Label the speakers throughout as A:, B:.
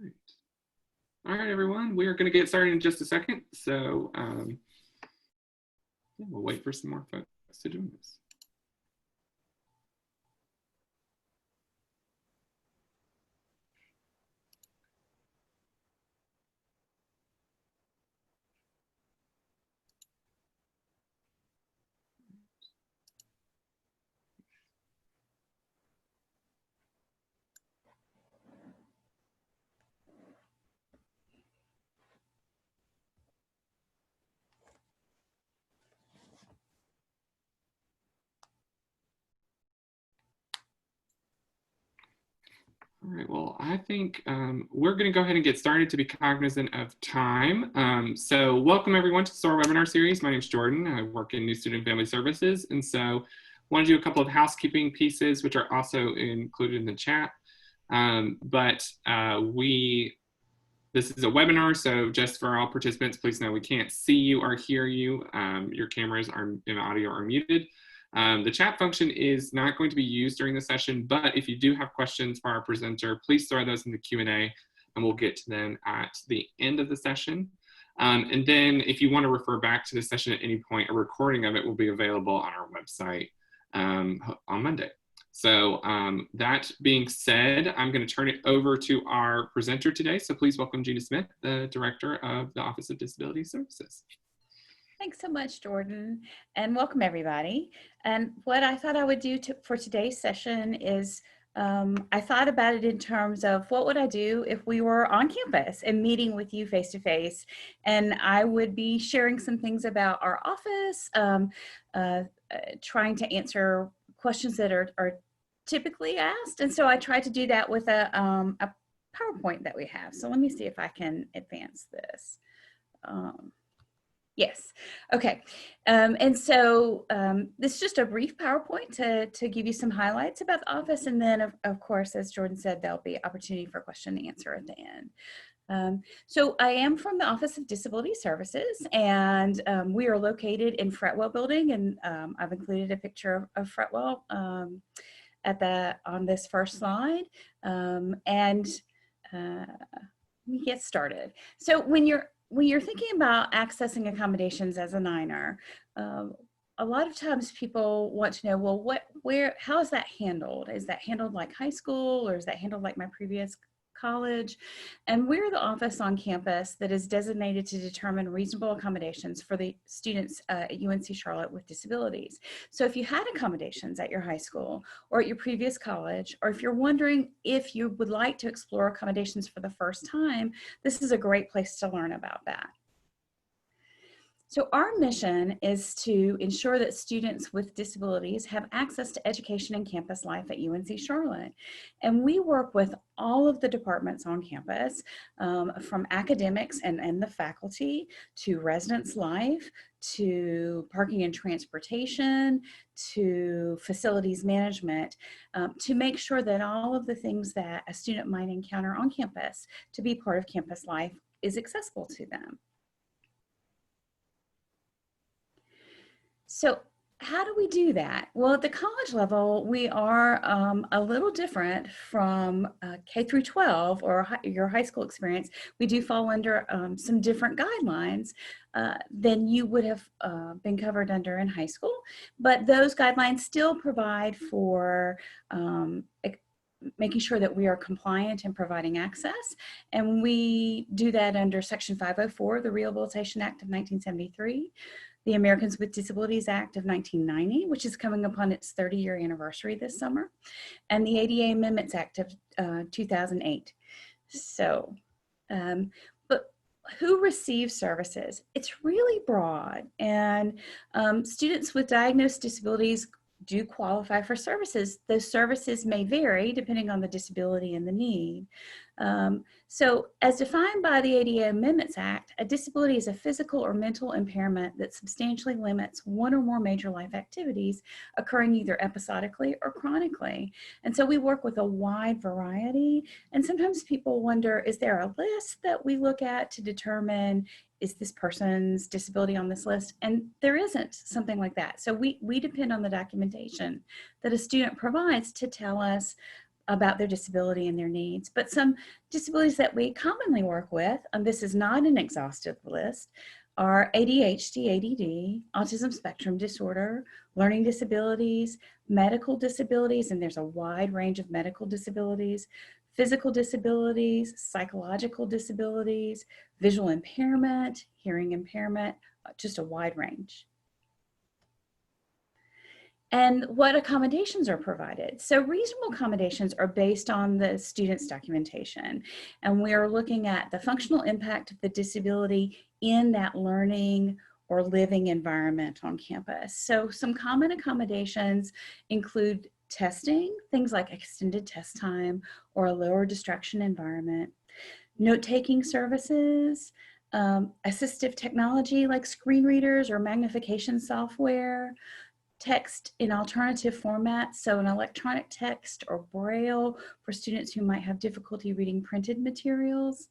A: right. All right, everyone, we are going to get started in just a second. So yeah, we'll wait for some more folks to join us. All right, well, I think we're going to go ahead and get started to be cognizant of time. So welcome everyone to the SOAR webinar series. My name is Jordan. I work in New Student Family Services. And so I want to do a couple of housekeeping pieces, which are also included in the chat. This is a webinar, so just for all participants, please know we can't see you or hear you. Your cameras and audio are muted. The chat function is not going to be used during the session, but if you do have questions for our presenter, please throw those in the Q&A and we'll get to them at the end of the session. And then if you want to refer back to the session at any point, a recording of it will be available on our website on Monday. So that being said, I'm going to turn it over to our presenter today. So please welcome Gina Smith, the Director of the Office of Disability Services.
B: Thanks so much, Jordan, and welcome everybody. And what I thought I would do for today's session is I thought about it in terms of what would I do if we were on campus and meeting with you face to face. And I would be sharing some things about our office, trying to answer questions that are typically asked. And so I tried to do that with a PowerPoint that we have. So let me see if I can advance this. Yes. Okay. And so this is just a brief PowerPoint to give you some highlights about the office. And then, of course, as Jordan said, there'll be opportunity for question and answer at the end. So I am from the Office of Disability Services, and we are located in Fretwell Building. And I've included a picture of Fretwell on this first slide. We get started. So when you're thinking about accessing accommodations as a Niner, a lot of times people want to know, well, how is that handled? Is that handled like high school, or is that handled like my previous college? And we're the office on campus that is designated to determine reasonable accommodations for the students at UNC Charlotte with disabilities. So if you had accommodations at your high school or at your previous college, or if you're wondering if you would like to explore accommodations for the first time, this is a great place to learn about that. So our mission is to ensure that students with disabilities have access to education and campus life at UNC Charlotte. And we work with all of the departments on campus, from academics and the faculty, to residence life, to parking and transportation, to facilities management, to make sure that all of the things that a student might encounter on campus to be part of campus life is accessible to them. So how do we do that? Well, at the college level, we are a little different from K through 12 or your high school experience. We do fall under some different guidelines than you would have been covered under in high school, but those guidelines still provide for making sure that we are compliant and providing access. And we do that under Section 504 of the Rehabilitation Act of 1973. The Americans with Disabilities Act of 1990, which is coming upon its 30-year anniversary this summer, and the ADA Amendments Act of 2008. So, but who receives services? It's really broad, and students with diagnosed disabilities do qualify for services. Those services may vary depending on the disability and the need. So as defined by the ADA Amendments Act, a disability is a physical or mental impairment that substantially limits one or more major life activities occurring either episodically or chronically. And so we work with a wide variety. And sometimes people wonder, is there a list that we look at to determine, is this person's disability on this list? And there isn't something like that. So we depend on the documentation that a student provides to tell us about their disability and their needs. But some disabilities that we commonly work with, and this is not an exhaustive list, are ADHD, ADD, autism spectrum disorder, learning disabilities, medical disabilities, and there's a wide range of medical disabilities, physical disabilities, psychological disabilities, visual impairment, hearing impairment, just a wide range. And what accommodations are provided? So reasonable accommodations are based on the student's documentation. And we are looking at the functional impact of the disability in that learning or living environment on campus. So some common accommodations include testing, things like extended test time or a lower distraction environment, note-taking services, assistive technology like screen readers or magnification software, text in alternative formats, so an electronic text or Braille for students who might have difficulty reading printed materials,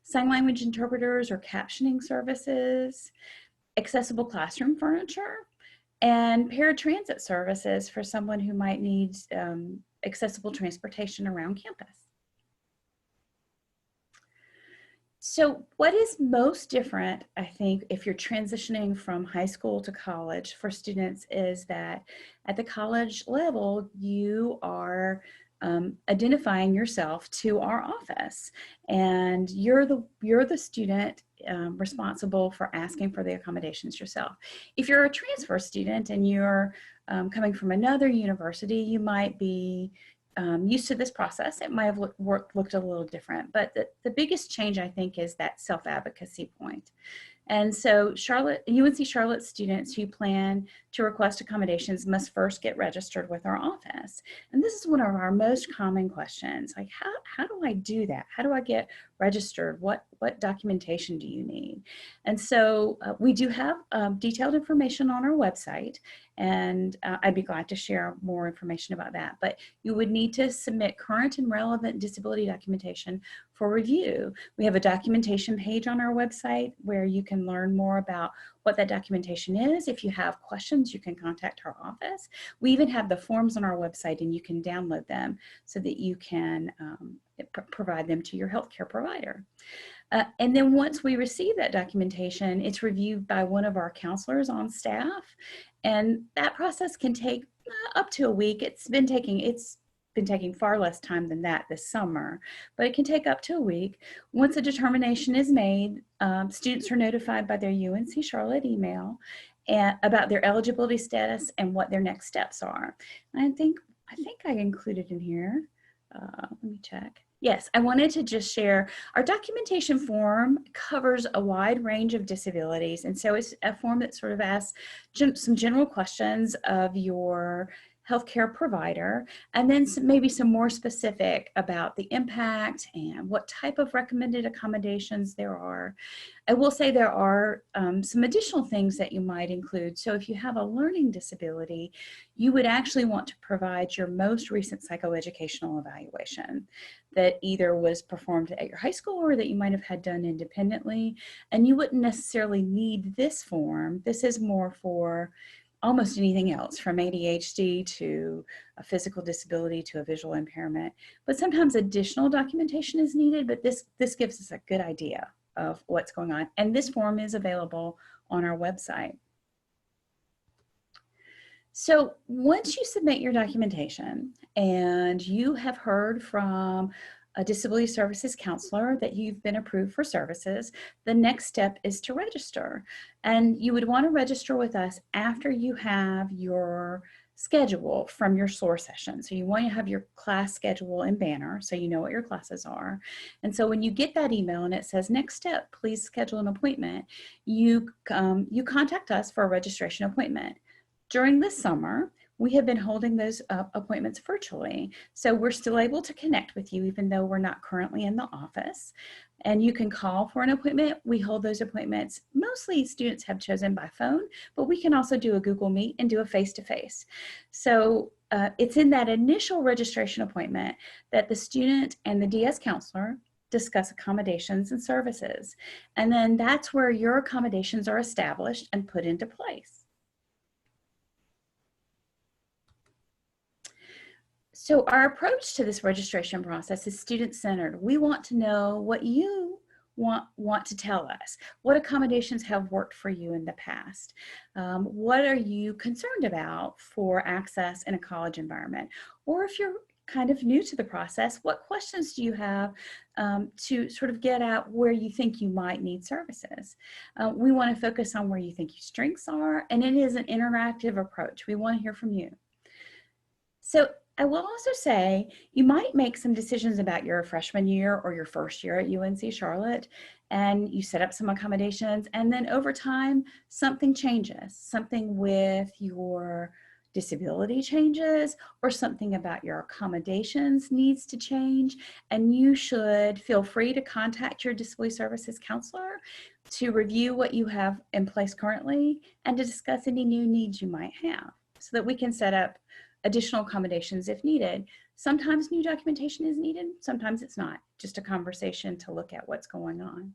B: sign language interpreters or captioning services, accessible classroom furniture, and paratransit services for someone who might need accessible transportation around campus. So what is most different, I think, if you're transitioning from high school to college for students is that at the college level, you are identifying yourself to our office, and you're the student responsible for asking for the accommodations yourself. If you're a transfer student and you're coming from another university, you might be used to this process. It might have looked a little different, but the biggest change, I think, is that self-advocacy point. And so UNC Charlotte students who plan to request accommodations must first get registered with our office. And this is one of our most common questions, like how do I do that? How do I get registered? What documentation do you need? And so we do have detailed information on our website, and I'd be glad to share more information about that. But you would need to submit current and relevant disability documentation for review. We have a documentation page on our website where you can learn more about what that documentation is. If you have questions, you can contact our office. We even have the forms on our website, and you can download them so that you can provide them to your healthcare provider. And then once we receive that documentation, it's reviewed by one of our counselors on staff, and that process can take up to a week. It's been taking far less time than that this summer, but it can take up to a week. Once a determination is made, students are notified by their UNC Charlotte email about their eligibility status and what their next steps are. And I think I included in here. Let me check. Yes, I wanted to just share our documentation form covers a wide range of disabilities. And so it's a form that sort of asks some general questions of your healthcare provider, and then maybe some more specific about the impact and what type of recommended accommodations there are. I will say there are some additional things that you might include. So if you have a learning disability, you would actually want to provide your most recent psychoeducational evaluation that either was performed at your high school or that you might have had done independently. And you wouldn't necessarily need this form. This is more for almost anything else, from ADHD to a physical disability to a visual impairment. But sometimes additional documentation is needed, but this gives us a good idea of what's going on. And this form is available on our website. So once you submit your documentation and you have heard from a disability services counselor that you've been approved for services, the next step is to register. And you would want to register with us after you have your schedule from your SOAR session. So you want to have your class schedule in Banner so you know what your classes are. And so when you get that email and it says next step, please schedule an appointment, you contact us for a registration appointment. During the summer, we have been holding those appointments virtually. So we're still able to connect with you even though we're not currently in the office. And you can call for an appointment. We hold those appointments. Mostly students have chosen by phone, but we can also do a Google Meet and do a face-to-face. So it's in that initial registration appointment that the student and the DS counselor discuss accommodations and services. And then that's where your accommodations are established and put into place. So our approach to this registration process is student-centered. We want to know what you want to tell us. What accommodations have worked for you in the past? What are you concerned about for access in a college environment? Or if you're kind of new to the process, what questions do you have to sort of get at where you think you might need services? We want to focus on where you think your strengths are, and it is an interactive approach. We want to hear from you. So I will also say you might make some decisions about your freshman year or your first year at UNC Charlotte, and you set up some accommodations, and then over time, something changes, something with your disability changes, or something about your accommodations needs to change, and you should feel free to contact your disability services counselor to review what you have in place currently and to discuss any new needs you might have so that we can set up additional accommodations if needed. Sometimes new documentation is needed, sometimes it's not. Just a conversation to look at what's going on.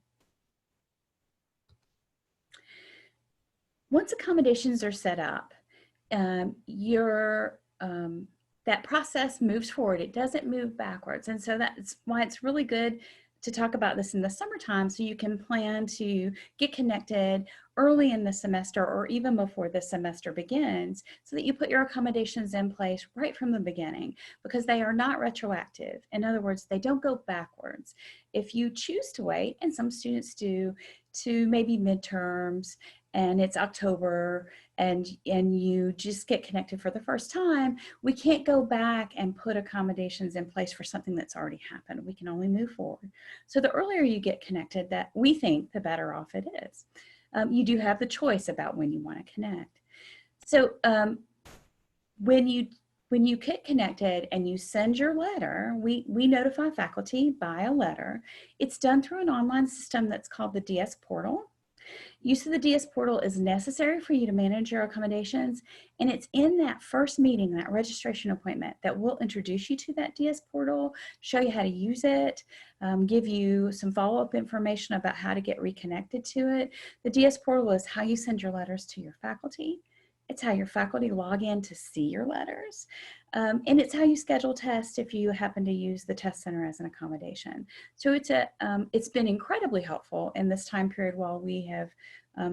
B: Once accommodations are set up, that process moves forward. It doesn't move backwards. And so that's why it's really good to talk about this in the summertime so you can plan to get connected early in the semester or even before the semester begins so that you put your accommodations in place right from the beginning because they are not retroactive. In other words, they don't go backwards. If you choose to wait, and some students do, to maybe midterms and it's October and you just get connected for the first time, we can't go back and put accommodations in place for something that's already happened. We can only move forward. So the earlier you get connected, that we think the better off it is. You do have the choice about when you want to connect. So when you get connected and you send your letter, we notify faculty by a letter. It's done through an online system that's called the DS Portal. Use of the DS Portal is necessary for you to manage your accommodations, and it's in that first meeting, that registration appointment, that we'll introduce you to that DS Portal, show you how to use it, give you some follow-up information about how to get reconnected to it. The DS Portal is how you send your letters to your faculty. It's how your faculty log in to see your letters. And it's how you schedule tests if you happen to use the test center as an accommodation. So it's been incredibly helpful in this time period while we have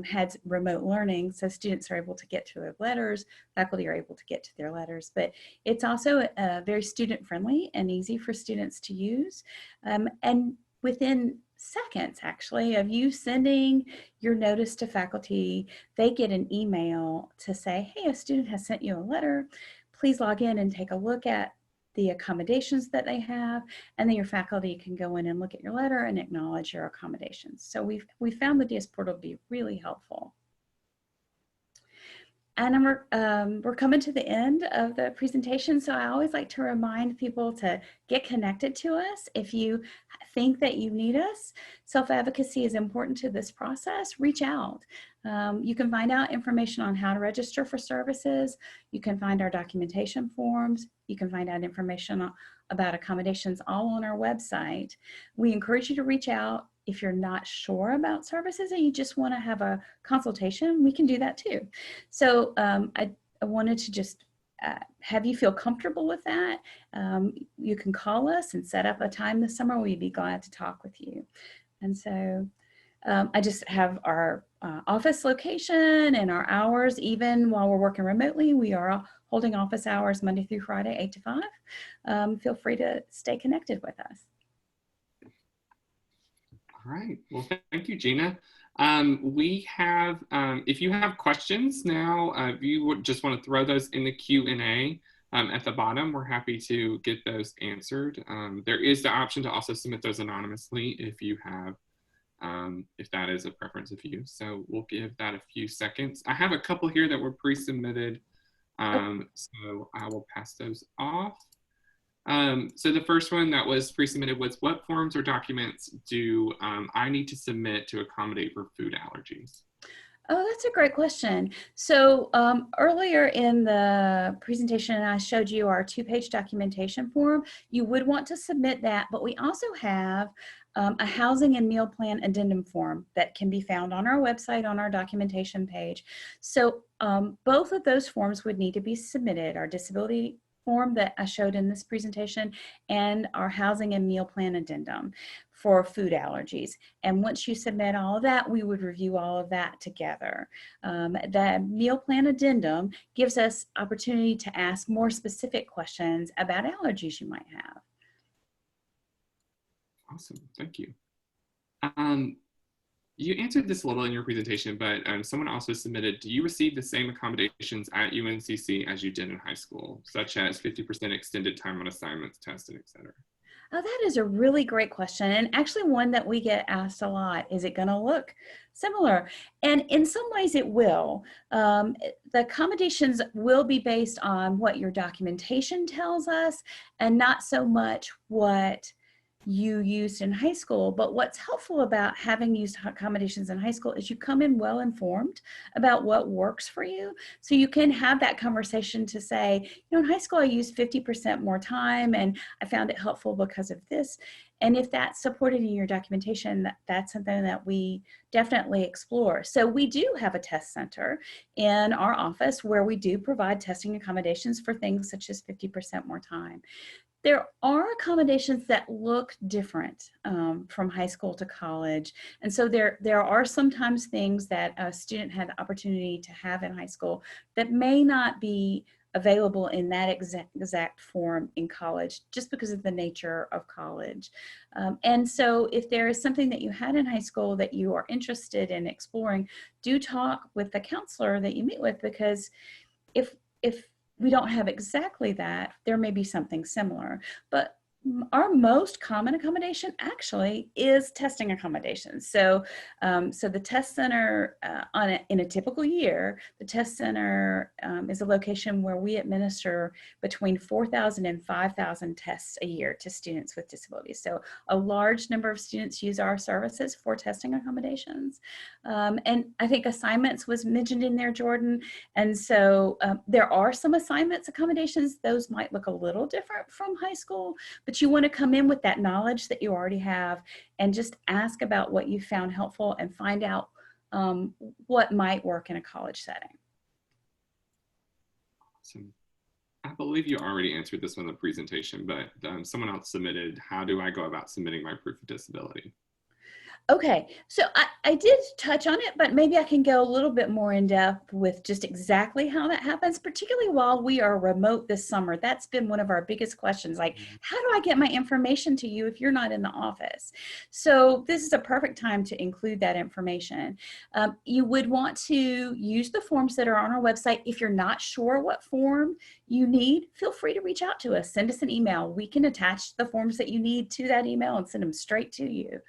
B: had remote learning. So students are able to get to their letters, faculty are able to get to their letters, but it's also very student friendly and easy for students to use. And within seconds, actually, of you sending your notice to faculty, they get an email to say, hey, a student has sent you a letter. Please log in and take a look at the accommodations that they have, and then your faculty can go in and look at your letter and acknowledge your accommodations. So we found the DS Portal to be really helpful. And we're coming to the end of the presentation, so I always like to remind people to get connected to us. If you think that you need us, self-advocacy is important to this process, reach out. You can find out information on how to register for services. You can find our documentation forms. You can find out information about accommodations all on our website. We encourage you to reach out. If you're not sure about services and you just want to have a consultation, we can do that too. So I wanted to just have you feel comfortable with that. You can call us and set up a time this summer. We'd be glad to talk with you. And so I just have our office location and our hours. Even while we're working remotely, we are holding office hours Monday through Friday, 8 to 5. Feel free to stay connected with us.
A: All right. Well, thank you, Gina. We have, if you have questions now, if you would just want to throw those in the Q&A at the bottom, we're happy to get those answered. There is the option to also submit those anonymously if you have, if that is a preference of you. So we'll give that a few seconds. I have a couple here that were pre-submitted, so I will pass those off. So the first one that was pre-submitted was, what forms or documents do I need to submit to accommodate for food allergies?
B: Oh, that's a great question. So earlier in the presentation, I showed you our 2-page documentation form. You would want to submit that, but we also have a housing and meal plan addendum form that can be found on our website on our documentation page. So both of those forms would need to be submitted. Our disability form that I showed in this presentation and our housing and meal plan addendum for food allergies. And once you submit all of that, we would review all of that together. The meal plan addendum gives us opportunity to ask more specific questions about allergies you might have.
A: Awesome, thank you. You answered this a little in your presentation, but someone also submitted, do you receive the same accommodations at UNCC as you did in high school, such as 50% extended time on assignments, tested, etc.?
B: Oh, that is a really great question. And actually one that we get asked a lot. Is it going to look similar? And in some ways it will. The accommodations will be based on what your documentation tells us and not so much what you used in high school. But what's helpful about having used accommodations in high school is you come in well informed about what works for you. So you can have that conversation to say, you know, in high school I used 50% more time and I found it helpful because of this. And if that's supported in your documentation, that's something that we definitely explore. So we do have a test center in our office where we do provide testing accommodations for things such as 50% more time. There are accommodations that look different from high school to college. And so there are sometimes things that a student had the opportunity to have in high school that may not be available in that exact form in college, just because of the nature of college. And so if there is something that you had in high school that you are interested in exploring, do talk with the counselor that you meet with, because if we don't have exactly that, there may be something similar. But our most common accommodation actually is testing accommodations. So, so the test center in a typical year, the test center is a location where we administer between 4,000 and 5,000 tests a year to students with disabilities. So a large number of students use our services for testing accommodations. And I think assignments was mentioned in there, Jordan. And so there are some assignments accommodations. Those might look a little different from high school, but you want to come in with that knowledge that you already have and just ask about what you found helpful and find out what might work in a college setting.
A: Awesome. I believe you already answered this one in the presentation, but someone else submitted, how do I go about submitting my proof of disability?
B: Okay, so I did touch on it, but maybe I can go a little bit more in depth with just exactly how that happens, particularly while we are remote this summer. That's been one of our biggest questions, like, how do I get my information to you if you're not in the office? So this is a perfect time to include that information. You would want to use the forms that are on our website. If you're not sure what form you need, feel free to reach out to us. Send us an email. We can attach the forms that you need to that email and send them straight to you.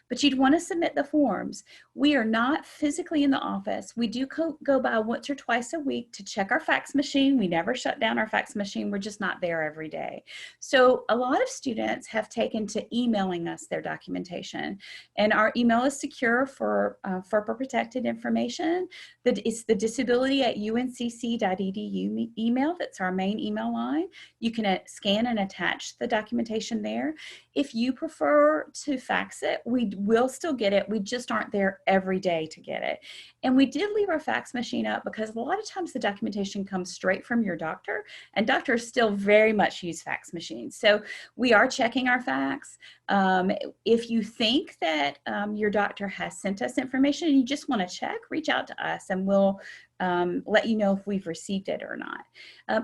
B: But you'd want to submit the forms. We are not physically in the office. We do go by once or twice a week to check our fax machine. We never shut down our fax machine. We're just not there every day. So a lot of students have taken to emailing us their documentation, and our email is secure for protected information. It's the disability@uncc.edu email. That's our main email line. You can scan and attach the documentation there. If you prefer to fax it, we will still get it. We just aren't there every day to get it. And we did leave our fax machine up because a lot of times the documentation comes straight from your doctor, and doctors still very much use fax machines. So we are checking our fax. If you think that your doctor has sent us information and you just want to check, reach out to us and we'll let you know if we've received it or not.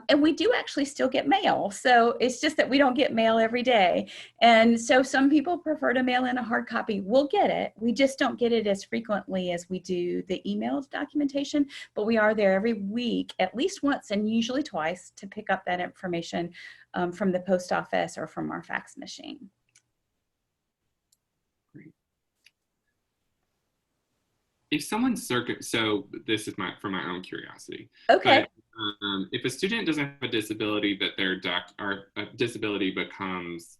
B: And we do actually still get mail. So it's just that we don't get mail every day. And so some people prefer to mail in a hard copy. We'll get it. We just don't get it as frequently as we do the emailed documentation, but we are there every week, at least once and usually twice, to pick up that information from the post office or from our fax machine.
A: If someone's so this is for my own curiosity.
B: Okay.
A: But, if a student doesn't have a disability, that their disability becomes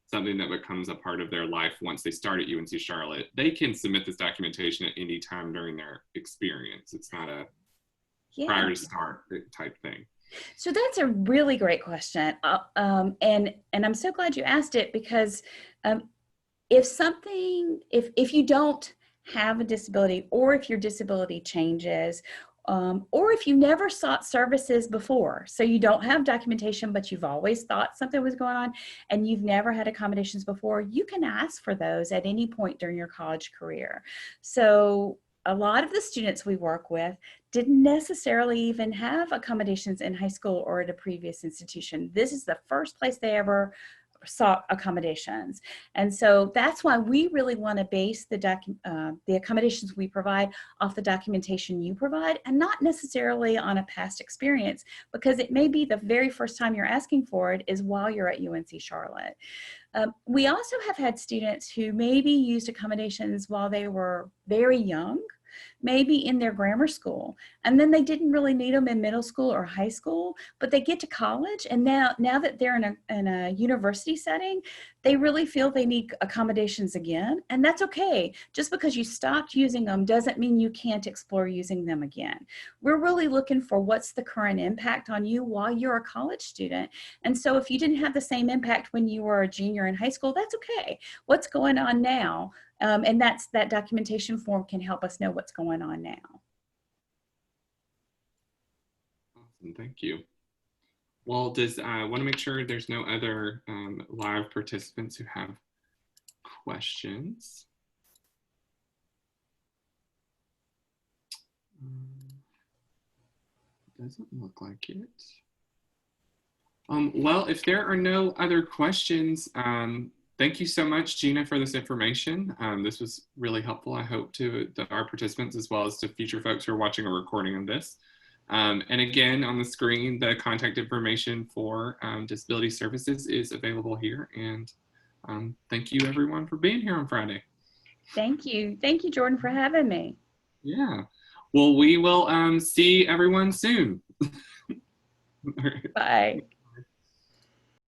A: something that becomes a part of their life once they start at UNC Charlotte, they can submit this documentation at any time during their experience. It's not a prior to start type thing.
B: So that's a really great question. And I'm so glad you asked it, because if you don't have a disability, or if your disability changes, or if you never sought services before, so you don't have documentation, but you've always thought something was going on and you've never had accommodations before, you can ask for those at any point during your college career. So a lot of the students we work with didn't necessarily even have accommodations in high school or at a previous institution. This is the first place they ever sought accommodations. And so that's why we really want to base the accommodations we provide off the documentation you provide and not necessarily on a past experience, because it may be the very first time you're asking for it is while you're at UNC Charlotte. We also have had students who maybe used accommodations while they were very young, maybe in their grammar school, and then they didn't really need them in middle school or high school, but they get to college, and now that they're in a university setting, they really feel they need accommodations again, and that's okay. Just because you stopped using them doesn't mean you can't explore using them again. We're really looking for what's the current impact on you while you're a college student, and so if you didn't have the same impact when you were a junior in high school, that's okay. What's going on now? And that documentation form can help us know what's going on now.
A: Awesome, thank you. Well, I want to make sure there's no other live participants who have questions. Doesn't look like it. Well, if there are no other questions, thank you so much, Gina, for this information. This was really helpful, I hope, to our participants as well as to future folks who are watching a recording of this. And again, on the screen, the contact information for disability services is available here. And thank you, everyone, for being here on Friday.
B: Thank you. Thank you, Jordan, for having me.
A: Yeah. Well, we will see everyone soon.
B: Bye.